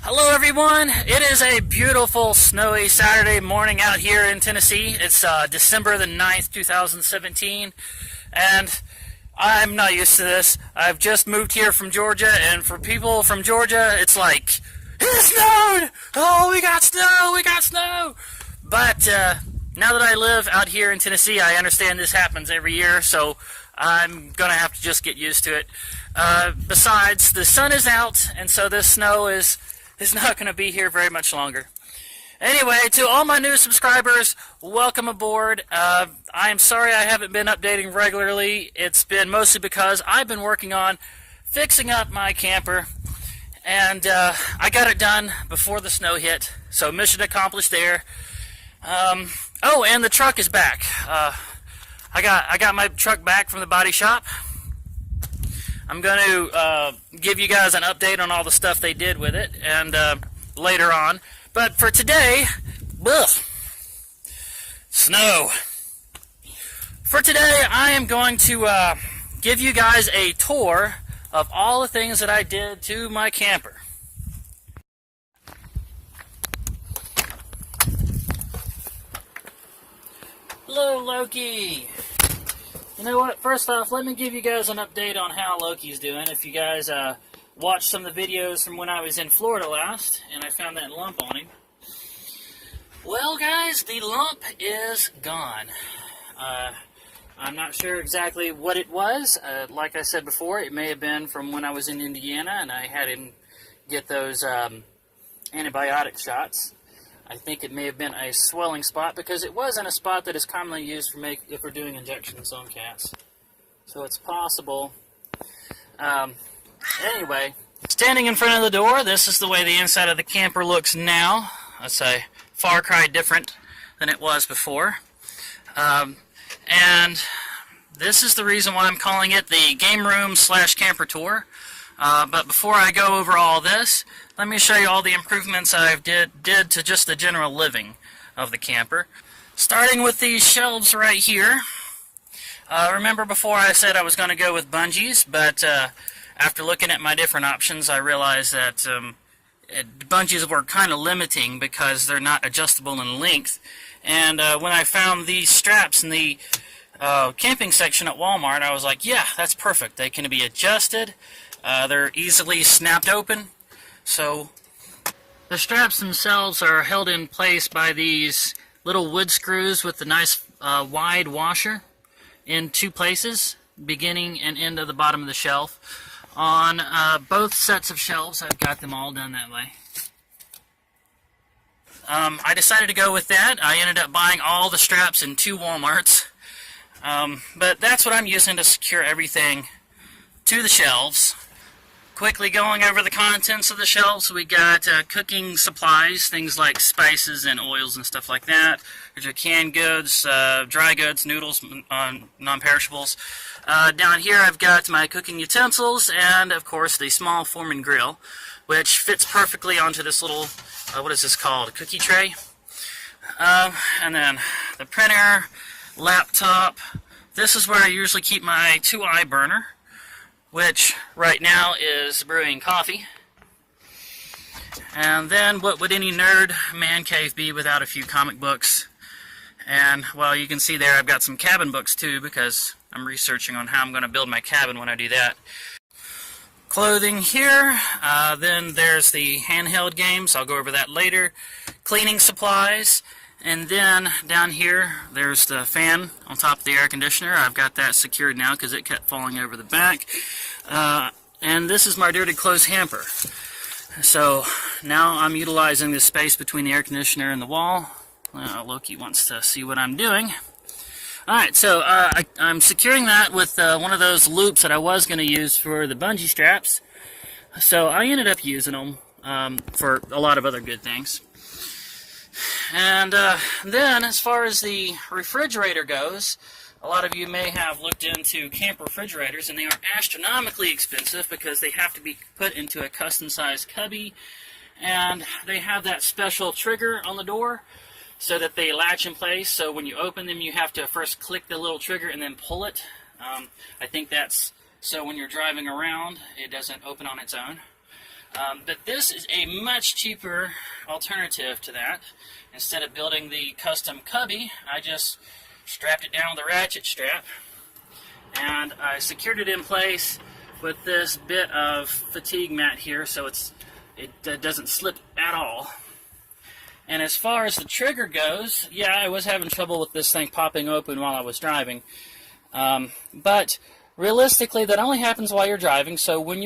Hello everyone, it is a beautiful snowy Saturday morning out here in Tennessee. It's December the 9th, 2017, and I'm not used to this. I've just moved here from Georgia, and for people from Georgia, it's like, it snowed! Oh, we got snow! But now that I live out here in Tennessee, I understand this happens every year, so I'm gonna have to just get used to it. Besides, the sun is out, and so this snow is not going to be here very much longer. Anyway, to all my new subscribers, welcome aboard. I am sorry I haven't been updating regularly. It's been mostly because I've been working on fixing up my camper, and I got it done before the snow hit, so mission accomplished there. Oh, and the truck is back. I got my truck back from the body shop. I'm going to give you guys an update on all the stuff they did with it and later on. But for today, snow. For today, I am going to give you guys a tour of all the things that I did to my camper. Hello, Loki. You know what, first off, let me give you guys an update on how Loki's doing. If you guys watched some of the videos from when I was in Florida last, and I found that lump on him. Well, guys, the lump is gone. I'm not sure exactly what it was. Like I said before, it may have been from when I was in Indiana, and I had him get those antibiotic shots. I think it may have been a swelling spot because it was in a spot that is commonly used for if we're doing injections on cats. So it's possible. Anyway, standing in front of the door, this is the way the inside of the camper looks now. That's a far cry different than it was before. And this is the reason why I'm calling it the game room / camper tour. But before I go over all this, let me show you all the improvements I did to just the general living of the camper. Starting with these shelves right here. Remember before I said I was going to go with bungees, but after looking at my different options, I realized that bungees were kind of limiting because they're not adjustable in length. And when I found these straps in the camping section at Walmart, I was like, yeah, that's perfect. They can be adjusted. They're easily snapped open. So the straps themselves are held in place by these little wood screws with the nice wide washer in two places, beginning and end of the bottom of the shelf. On both sets of shelves, I've got them all done that way. I decided to go with that. I ended up buying all the straps in 2 Walmarts. But that's what I'm using to secure everything to the shelves. Quickly going over the contents of the shelves, we got cooking supplies, things like spices and oils and stuff like that. There's your canned goods, dry goods, noodles, non-perishables. Down here I've got my cooking utensils and, of course, the small Foreman grill, which fits perfectly onto this little, what is this called, a cookie tray. And then the printer, laptop. This is where I usually keep my 2i burner, which right now is brewing coffee. And then what would any nerd man cave be without a few comic books? And, well, you can see there I've got some cabin books too, because I'm researching on how I'm going to build my cabin when I do that. Clothing here, then there's the handheld games, I'll go over that later. Cleaning supplies, and then down here there's the fan on top of the air conditioner. I've got that secured now because it kept falling over the back. And this is my dirty clothes hamper. So now I'm utilizing this space between the air conditioner and the wall. Loki wants to see what I'm doing. Alright, so I'm securing that with one of those loops that I was going to use for the bungee straps. So I ended up using them for a lot of other good things. And then as far as the refrigerator goes, a lot of you may have looked into camper refrigerators, and they are astronomically expensive because they have to be put into a custom-sized cubby, and they have that special trigger on the door so that they latch in place. So when you open them, you have to first click the little trigger and then pull it. I think that's so when you're driving around, it doesn't open on its own. But this is a much cheaper alternative to that. Instead of building the custom cubby, I just strapped it down with a ratchet strap, and I secured it in place with this bit of fatigue mat here, so it doesn't slip at all. And as far as the trigger goes, yeah, I was having trouble with this thing popping open while I was driving. But realistically, that only happens while you're driving. So when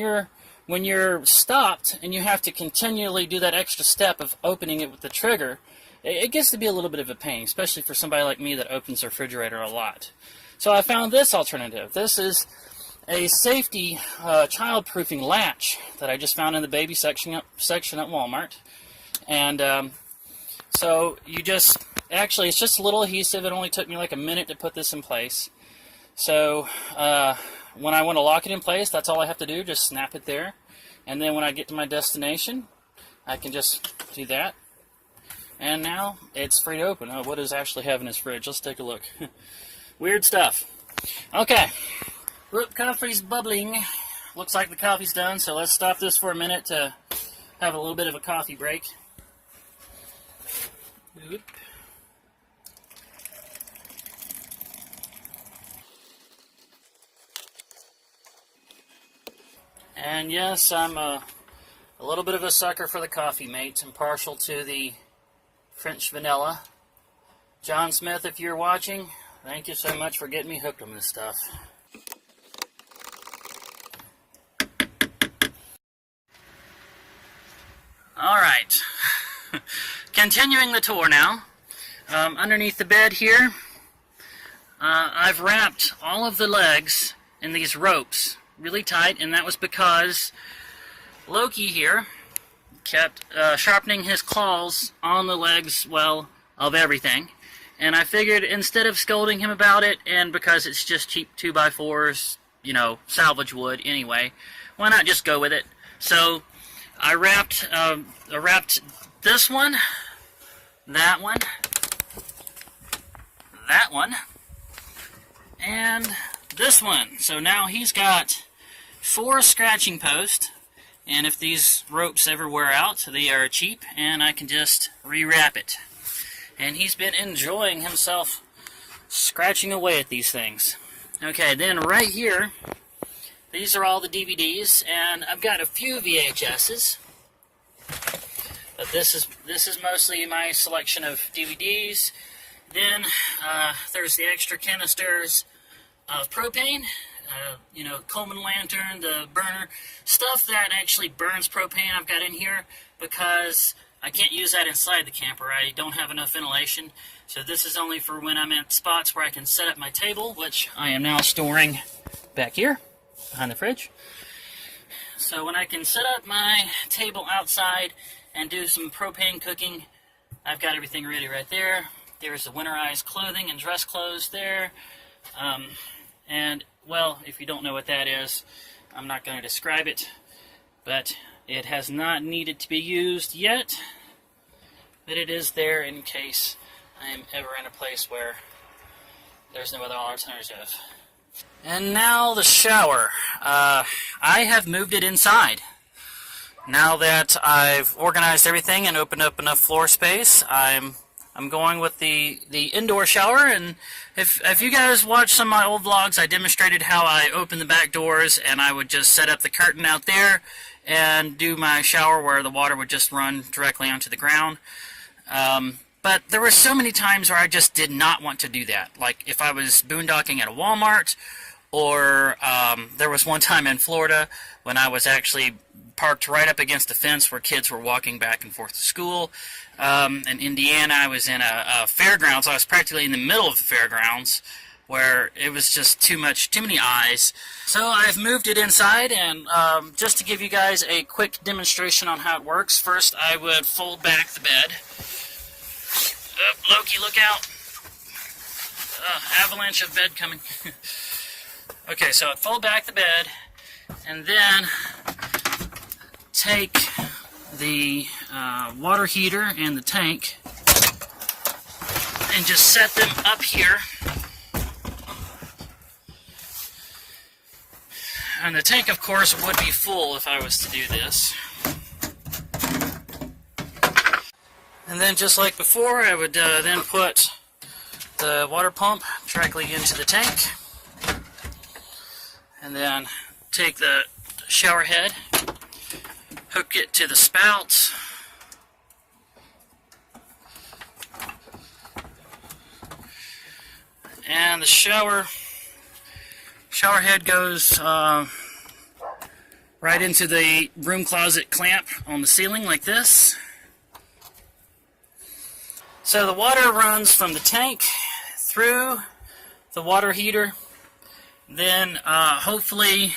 you're stopped and you have to continually do that extra step of opening it with the trigger, it gets to be a little bit of a pain, especially for somebody like me that opens the refrigerator a lot. So I found this alternative. This is a safety child-proofing latch that I just found in the baby section at Walmart. And so you just, actually it's just a little adhesive. It only took me like a minute to put this in place. So when I want to lock it in place, that's all I have to do, just snap it there. And then when I get to my destination, I can just do that. And now it's free to open. Oh, what does Ashley have in his fridge? Let's take a look. Weird stuff. Okay. Whoop, coffee's bubbling. Looks like the coffee's done, so let's stop this for a minute to have a little bit of a coffee break. Whoop. And yes, I'm a little bit of a sucker for the coffee, mate. I'm partial to the French vanilla. John Smith, if you're watching, thank you so much for getting me hooked on this stuff. Alright, continuing the tour now. Underneath the bed here, I've wrapped all of the legs in these ropes really tight, and that was because Loki here kept sharpening his claws on the legs, well, of everything. And I figured instead of scolding him about it, and because it's just cheap 2x4s, you know, salvage wood anyway, why not just go with it? So I wrapped this one, that one, and this one. So now he's got 4 scratching posts, and if these ropes ever wear out, they are cheap, and I can just rewrap it. And he's been enjoying himself scratching away at these things. Okay, then right here, these are all the DVDs, and I've got a few VHSs. But this is mostly my selection of DVDs. Then there's the extra canisters of propane. You know, Coleman lantern, the burner, stuff that actually burns propane I've got in here because I can't use that inside the camper. I don't have enough ventilation. So this is only for when I'm at spots where I can set up my table, which I am now storing back here behind the fridge. So when I can set up my table outside and do some propane cooking, I've got everything ready right there. There's the winterized clothing and dress clothes there. And, well, if you don't know what that is, I'm not going to describe it, but it has not needed to be used yet, but it is there in case I am ever in a place where there's no other alternative. And now the shower. I have moved it inside. Now that I've organized everything and opened up enough floor space, I'm going with the indoor shower. And if you guys watch some of my old vlogs, I demonstrated how I open the back doors, and I would just set up the curtain out there and do my shower where the water would just run directly onto the ground. But there were so many times where I just did not want to do that. Like if I was boondocking at a Walmart, or there was one time in Florida when I was actually parked right up against a fence where kids were walking back and forth to school. In Indiana, I was in a fairgrounds. I was practically in the middle of the fairgrounds where it was just too many eyes. So I've moved it inside, and just to give you guys a quick demonstration on how it works, first I would fold back the bed. Loki, look out. Avalanche of bed coming. Okay, so I'd fold back the bed, and then take the water heater and the tank and just set them up here. And the tank, of course, would be full if I was to do this. And then just like before, I would then put the water pump directly into the tank. And then take the shower head, hook it to the spout. And the shower head goes right into the broom closet clamp on the ceiling like this. So the water runs from the tank through the water heater, then hopefully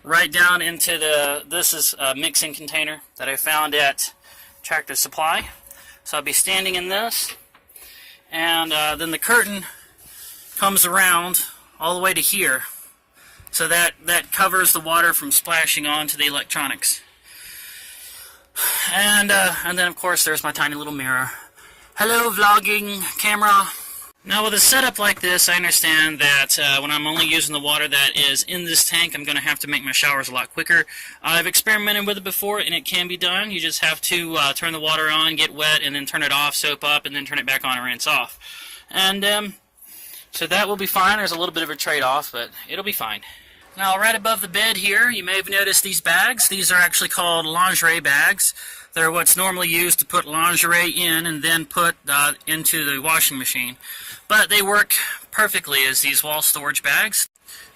right down into this is a mixing container that I found at Tractor Supply. So I'll be standing in this, and then the curtain comes around all the way to here, so that covers the water from splashing onto the electronics. And then of course there's my tiny little mirror. Hello, vlogging camera. Now with a setup like this, I understand that when I'm only using the water that is in this tank, I'm going to have to make my showers a lot quicker. I've experimented with it before, and it can be done. You just have to turn the water on, get wet, and then turn it off, soap up, and then turn it back on and rinse off. And so that will be fine. There's a little bit of a trade-off, but it'll be fine. Now right above the bed here, you may have noticed these bags. These are actually called lingerie bags. They're what's normally used to put lingerie in and then put into the washing machine. But they work perfectly as these wall storage bags.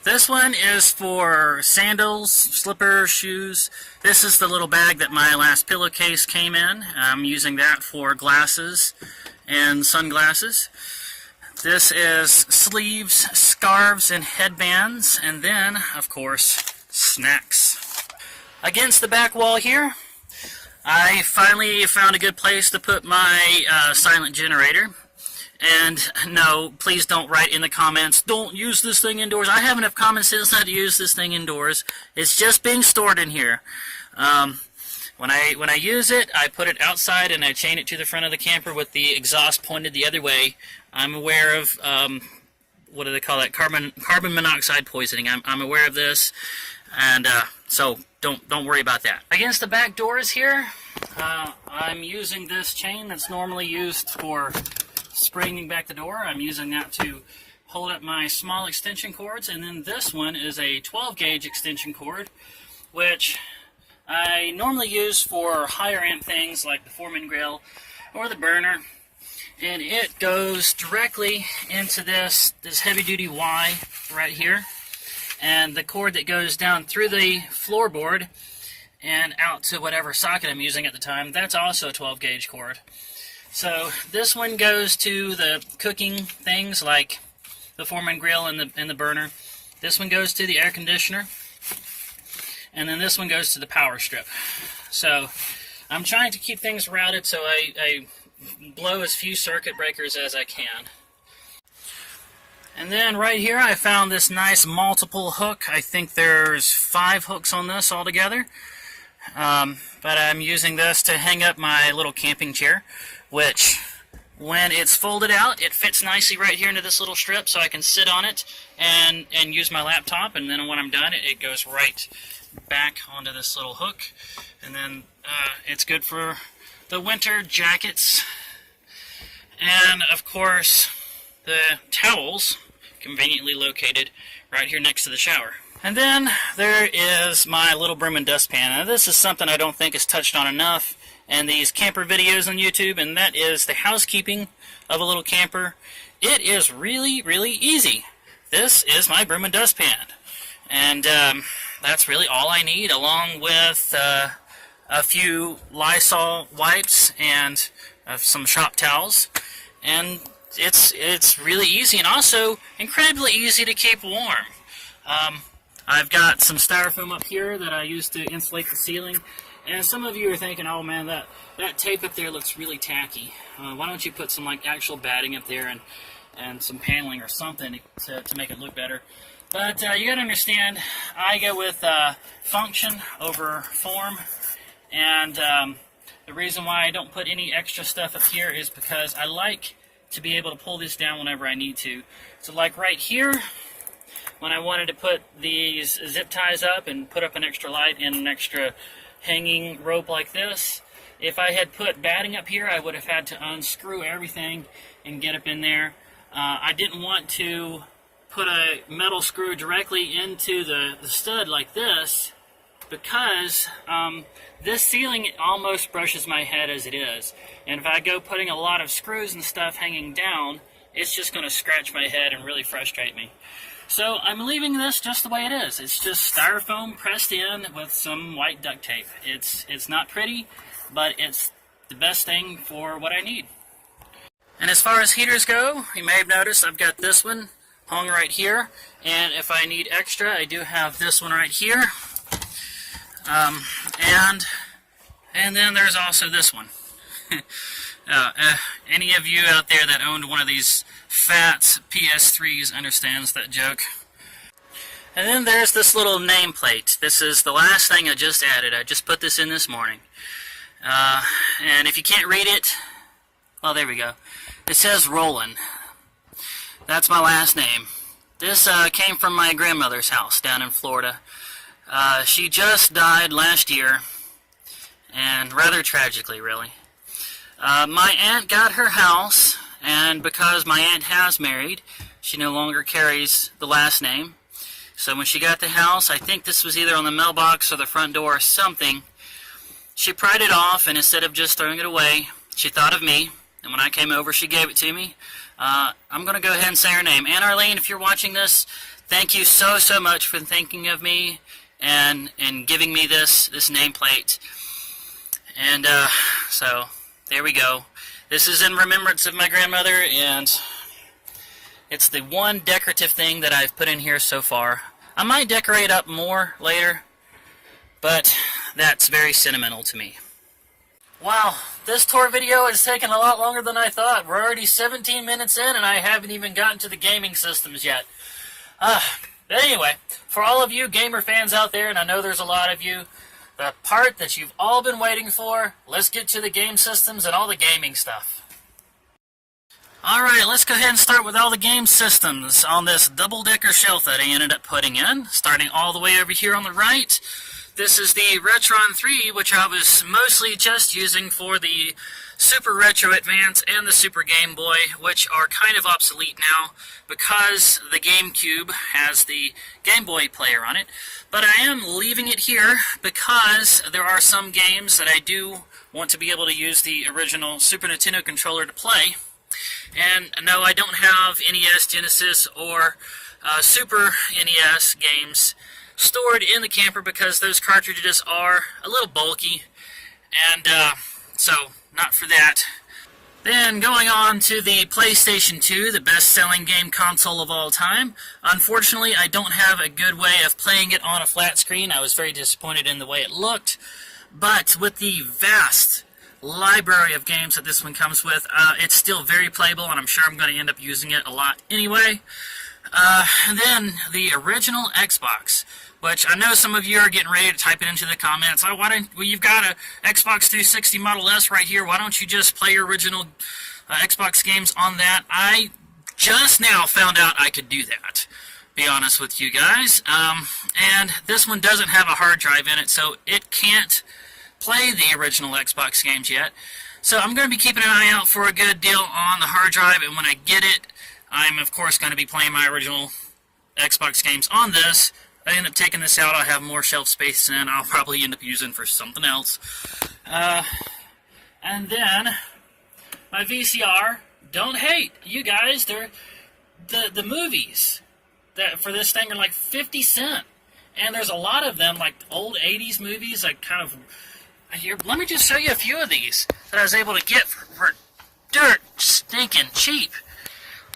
This one is for sandals, slippers, shoes. This is the little bag that my last pillowcase came in. I'm using that for glasses and sunglasses. This is sleeves, scarves, and headbands, and then, of course, snacks. Against the back wall here, I finally found a good place to put my silent generator. And no, please don't write in the comments, don't use this thing indoors. I have enough common sense not to use this thing indoors. It's just being stored in here. When I use it, I put it outside and I chain it to the front of the camper with the exhaust pointed the other way. I'm aware of, what do they call that, carbon monoxide poisoning. I'm aware of this, and so don't worry about that. Against the back doors here, I'm using this chain that's normally used for springing back the door. I'm using that to hold up my small extension cords, and then this one is a 12-gauge extension cord, which I normally use for higher amp things like the Foreman grill or the burner, and it goes directly into this heavy-duty Y right here, and the cord that goes down through the floorboard and out to whatever socket I'm using at the time, that's also a 12-gauge cord. So this one goes to the cooking things like the Foreman grill and the burner. This one goes to the air conditioner, and then this one goes to the power strip. So I'm trying to keep things routed so I blow as few circuit breakers as I can. And then right here I found this nice multiple hook. I think there's 5 hooks on this altogether. But I'm using this to hang up my little camping chair, which when it's folded out, it fits nicely right here into this little strip, so I can sit on it and use my laptop, and then when I'm done, it goes right back onto this little hook. And then it's good for the winter jackets, and of course the towels conveniently located right here next to the shower. And then there is my little broom and dustpan. Now this is something I don't think is touched on enough in these camper videos on YouTube, and that is the housekeeping of a little camper. It is really, really easy. This is my broom and dustpan, and that's really all I need, along with a few Lysol wipes and some shop towels, and it's really easy and also incredibly easy to keep warm. I've got some styrofoam up here that I use to insulate the ceiling, and some of you are thinking, oh man, that tape up there looks really tacky. Why don't you put some like actual batting up there and some paneling or something to make it look better? But you gotta understand, I go with function over form, and the reason why I don't put any extra stuff up here is because I like to be able to pull this down whenever I need to. So like right here, when I wanted to put these zip ties up and put up an extra light and an extra hanging rope like this, If I had put batting up here, I would have had to unscrew everything and get up in there. I didn't want to put a metal screw directly into the stud like this, because this ceiling almost brushes my head as it is. And if I go putting a lot of screws and stuff hanging down, it's just going to scratch my head and really frustrate me. So I'm leaving this just the way it is. It's just styrofoam pressed in with some white duct tape. It's not pretty, but it's the best thing for what I need. And as far as heaters go, you may have noticed I've got this one hung right here. And if I need extra, I do have this one right here. And then there's also this one. Any of you out there that owned one of these fat PS3s understands that joke. And then there's this little nameplate. This is the last thing I just added. I just put this in this morning. And if you can't read it, well, there we go. It says Roland. That's my last name. This came from my grandmother's house down in Florida. She just died last year, and rather tragically, really. My aunt got her house, and because my aunt has married, she no longer carries the last name. So when she got the house, I think this was either on the mailbox or the front door or something, she pried it off, and instead of just throwing it away, she thought of me, and when I came over, she gave it to me. I'm going to go ahead and say her name. Aunt Arlene, if you're watching this, thank you so much for thinking of me and giving me this nameplate. And so there we go. This is in remembrance of my grandmother, and it's the one decorative thing that I've put in here so far. I might decorate up more later, but that's very sentimental to me. Wow, this tour video has taken a lot longer than I thought. We're already 17 minutes in, and I haven't even gotten to the gaming systems yet. But anyway, for all of you gamer fans out there, and I know there's a lot of you, the part that you've all been waiting for, let's get to the game systems and all the gaming stuff. Alright, let's go ahead and start with all the game systems on this double-decker shelf that I ended up putting in, starting all the way over here on the right. This is the Retron 3, which I was mostly just using for the Super Retro Advance and the Super Game Boy, which are kind of obsolete now because the GameCube has the Game Boy player on it. But I am leaving it here because there are some games that I do want to be able to use the original Super Nintendo controller to play. And no, I don't have NES, Genesis, or Super NES games stored in the camper because those cartridges are a little bulky, and so not for that. Then going on to the PlayStation 2, the best-selling game console of all time. Unfortunately, I don't have a good way of playing it on a flat screen. I was very disappointed in the way it looked, but with the vast library of games that this one comes with, it's still very playable, and I'm sure I'm going to end up using it a lot anyway. And then the original Xbox, which I know some of you are getting ready to type it into the comments. Oh, well, you've got a Xbox 360 Model S right here. Why don't you just play your original Xbox games on that? I just now found out I could do that, be honest with you guys. And this one doesn't have a hard drive in it, so it can't play the original Xbox games yet. So I'm going to be keeping an eye out for a good deal on the hard drive, and when I get it, I'm of course going to be playing my original Xbox games on this. I end up taking this out, I'll have more shelf space, and I'll probably end up using for something else. And then my VCR, don't hate, you guys, they're the movies that for this thing are like 50 cents. And there's a lot of them, like old 80s movies, like kind of, here, let me just show you a few of these that I was able to get for dirt stinking cheap.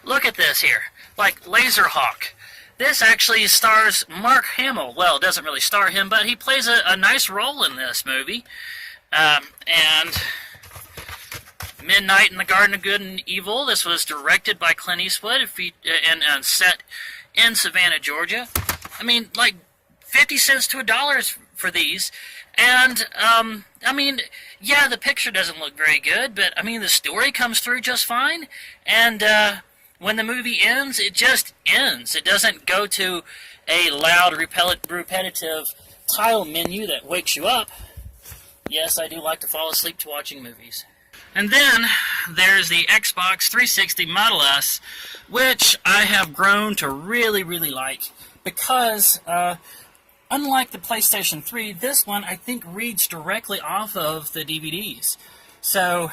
Look at this here, like Laserhawk. This actually stars Mark Hamill. Well, it doesn't really star him, but he plays a nice role in this movie. And Midnight in the Garden of Good and Evil. This was directed by Clint Eastwood and set in Savannah, Georgia. I mean, like 50 cents to $1 for these. And, I mean, yeah, the picture doesn't look very good, but, I mean, the story comes through just fine. And, when the movie ends, it just ends. It doesn't go to a loud, repetitive tile menu that wakes you up. Yes, I do like to fall asleep to watching movies. And then there's the Xbox 360 Model S, which I have grown to really, really like because, unlike the PlayStation 3, this one I think reads directly off of the DVDs. So,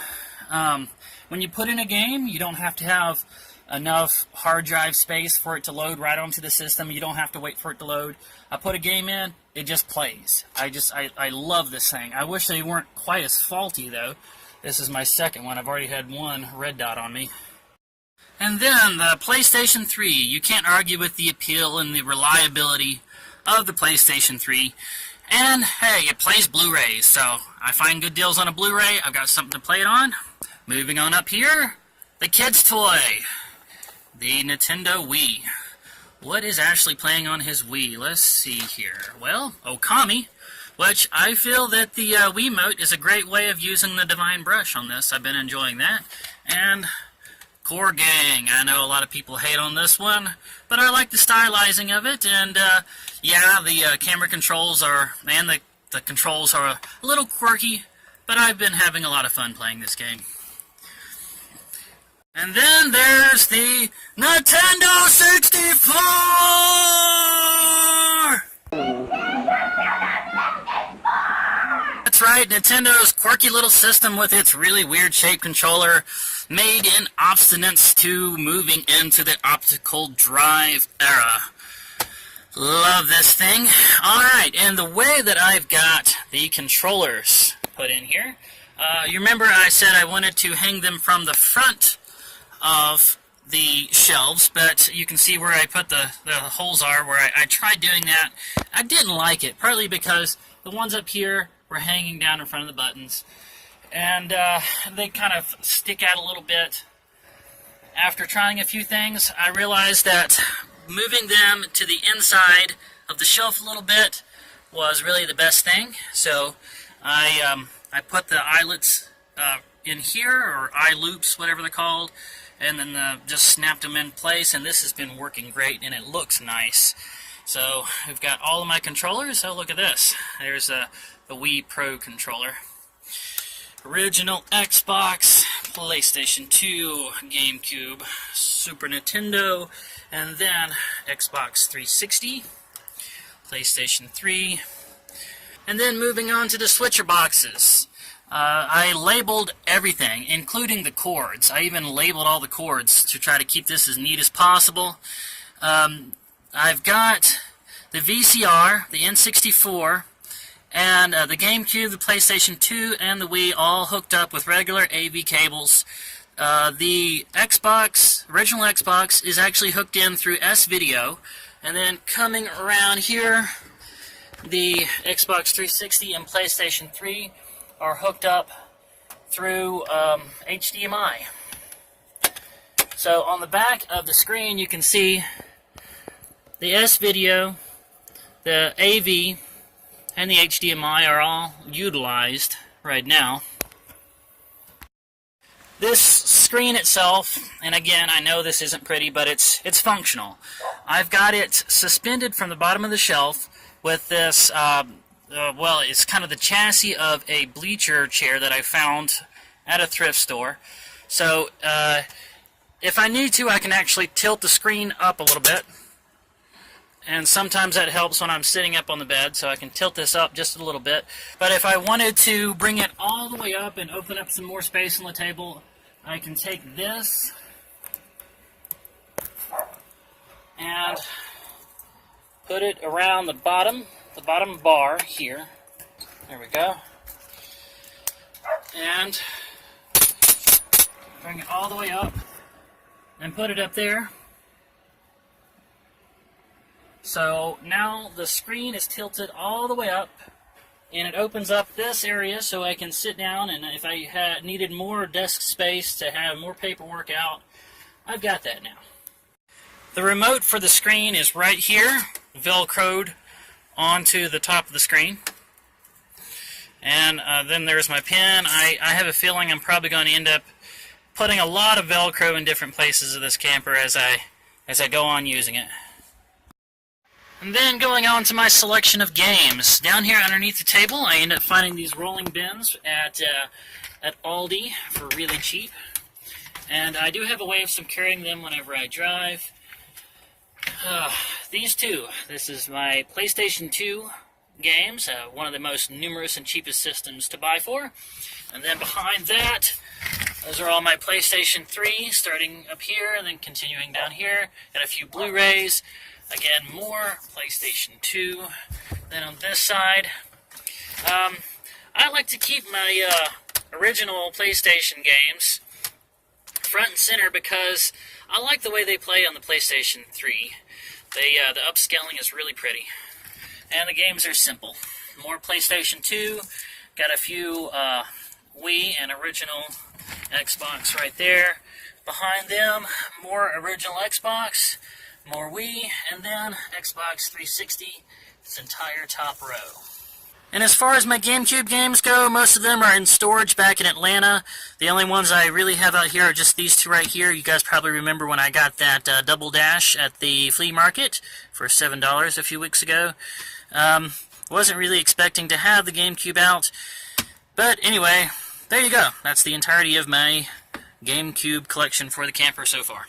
when you put in a game, you don't have to have enough hard drive space for it to load right onto the system. You don't have to wait for it to load. I put a game in, it just plays. I love this thing. I wish they weren't quite as faulty, though. This is my second one. I've already had one red dot on me. And then the PlayStation 3. You can't argue with the appeal and the reliability of the PlayStation 3. And, hey, it plays Blu-rays, so I find good deals on a Blu-ray. I've got something to play it on. Moving on up here, the kid's toy. The Nintendo Wii. What is Ashley playing on his Wii? Let's see here. Well, Okami, which I feel that the Wiimote is a great way of using the Divine Brush on this. I've been enjoying that. And Core Gang. I know a lot of people hate on this one, but I like the stylizing of it. And yeah, the camera controls are, and the controls are a little quirky, but I've been having a lot of fun playing this game. And then there's the Nintendo 64! That's right, Nintendo's quirky little system with its really weird shaped controller made in obstinance to moving into the optical drive era. Love this thing. Alright, and the way that I've got the controllers put in here, you remember I said I wanted to hang them from the front of the shelves, but you can see where I put the holes are, where I tried doing that. I didn't like it, partly because the ones up here were hanging down in front of the buttons, and they kind of stick out a little bit. After trying a few things, I realized that moving them to the inside of the shelf a little bit was really the best thing, so I put the eyelets in here, or eye loops, whatever they're called, and then just snapped them in place, and this has been working great, and it looks nice. So we've got all of my controllers. Oh, look at this. There's the Wii Pro controller. Original Xbox, PlayStation 2, GameCube, Super Nintendo, and then Xbox 360, PlayStation 3, and then moving on to the switcher boxes. I labeled everything, including the cords. I even labeled all the cords to try to keep this as neat as possible. I've got the VCR, the N64, and the GameCube, the PlayStation 2, and the Wii all hooked up with regular AV cables. The Xbox, original Xbox, is actually hooked in through S-Video. And then coming around here, the Xbox 360 and PlayStation 3 are hooked up through HDMI. So on the back of the screen you can see the S-Video, the AV, and the HDMI are all utilized right now. This screen itself, and again I know this isn't pretty, but it's functional. I've got it suspended from the bottom of the shelf with this well, it's kind of the chassis of a bleacher chair that I found at a thrift store. So, if I need to, I can actually tilt the screen up a little bit. And sometimes that helps when I'm sitting up on the bed, so I can tilt this up just a little bit. But if I wanted to bring it all the way up and open up some more space on the table, I can take this and put it around the bottom bar here. There we go. And bring it all the way up and put it up there. So now the screen is tilted all the way up, and it opens up this area so I can sit down, and if I needed more desk space to have more paperwork out, I've got that now. The remote for the screen is right here, velcroed onto the top of the screen. And then there's my pen. I have a feeling I'm probably going to end up putting a lot of Velcro in different places of this camper as I go on using it. And then going on to my selection of games. Down here underneath the table, I end up finding these rolling bins at Aldi for really cheap. And I do have a way of securing them whenever I drive. These two. This is my PlayStation 2 games, one of the most numerous and cheapest systems to buy for. And then behind that, those are all my PlayStation 3, starting up here and then continuing down here. Got a few Blu-rays. Again, more PlayStation 2. Then on this side, I like to keep my original PlayStation games front and center because I like the way they play on the PlayStation 3. The upscaling is really pretty. And the games are simple. More PlayStation 2. Got a few Wii and original Xbox right there. Behind them, more original Xbox, more Wii, and then Xbox 360, this entire top row. And as far as my GameCube games go, most of them are in storage back in Atlanta. The only ones I really have out here are just these two right here. You guys probably remember when I got that Double Dash at the flea market for $7 a few weeks ago. Wasn't really expecting to have the GameCube out. But anyway, there you go. That's the entirety of my GameCube collection for the camper so far.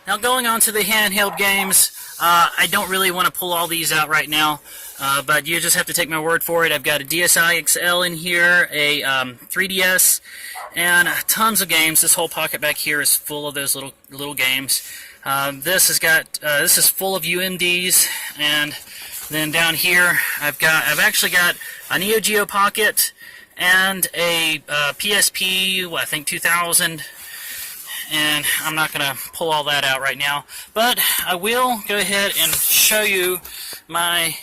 Now going on to the handheld games, I don't really want to pull all these out right now, but you just have to take my word for it. I've got a DSi XL in here, a 3DS, and tons of games. This whole pocket back here is full of those little games. This is full of UMDs, and then down here I've actually got a Neo Geo Pocket and a PSP, I think 2000. And I'm not going to pull all that out right now, but I will go ahead and show you my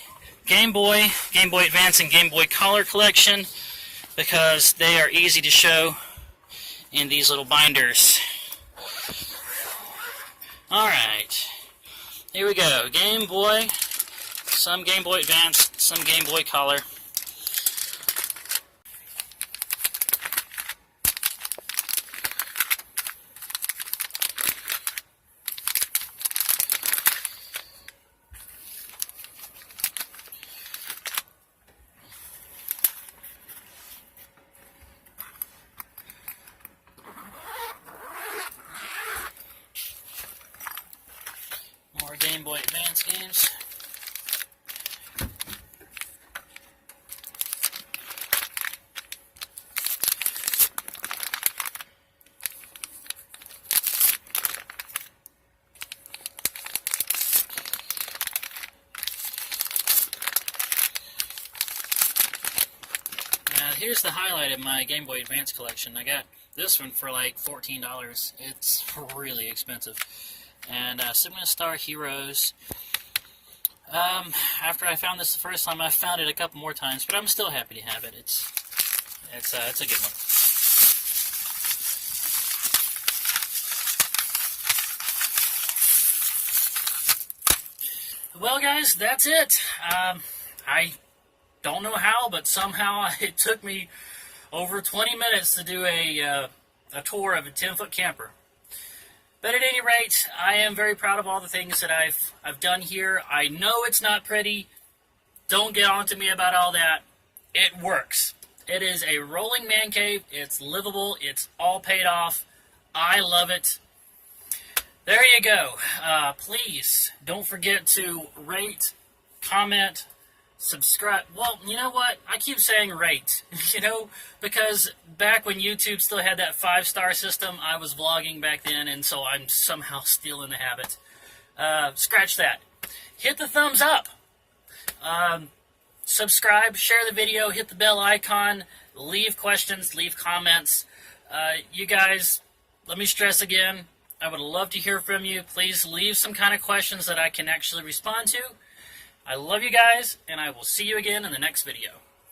Game Boy Advance, and Game Boy Color collection, because they are easy to show in these little binders. Alright, here we go. Game Boy, some Game Boy Advance, some Game Boy Color. More Game Boy Advance games. Now here's the highlight of my Game Boy Advance collection. I got this one for like $14. It's really expensive. And Sigma Star Heroes. After I found this the first time, I found it a couple more times, but I'm still happy to have it. It's a good one. Well, guys, that's it. I don't know how, but somehow it took me over 20 minutes to do a tour of a 10-foot camper. But at any rate, I am very proud of all the things that I've done here. I know it's not pretty. Don't get on to me about all that. It works. It is a rolling man cave. It's livable. It's all paid off. I love it. There you go. Please don't forget to rate, comment, subscribe. Well, you know what? I keep saying rate, because back when YouTube still had that 5-star system, I was vlogging back then, and so I'm somehow still in the habit. Scratch that. Hit the thumbs up. Subscribe, share the video, hit the bell icon, leave questions, leave comments. You guys, let me stress again, I would love to hear from you. Please leave some kind of questions that I can actually respond to. I love you guys, and I will see you again in the next video.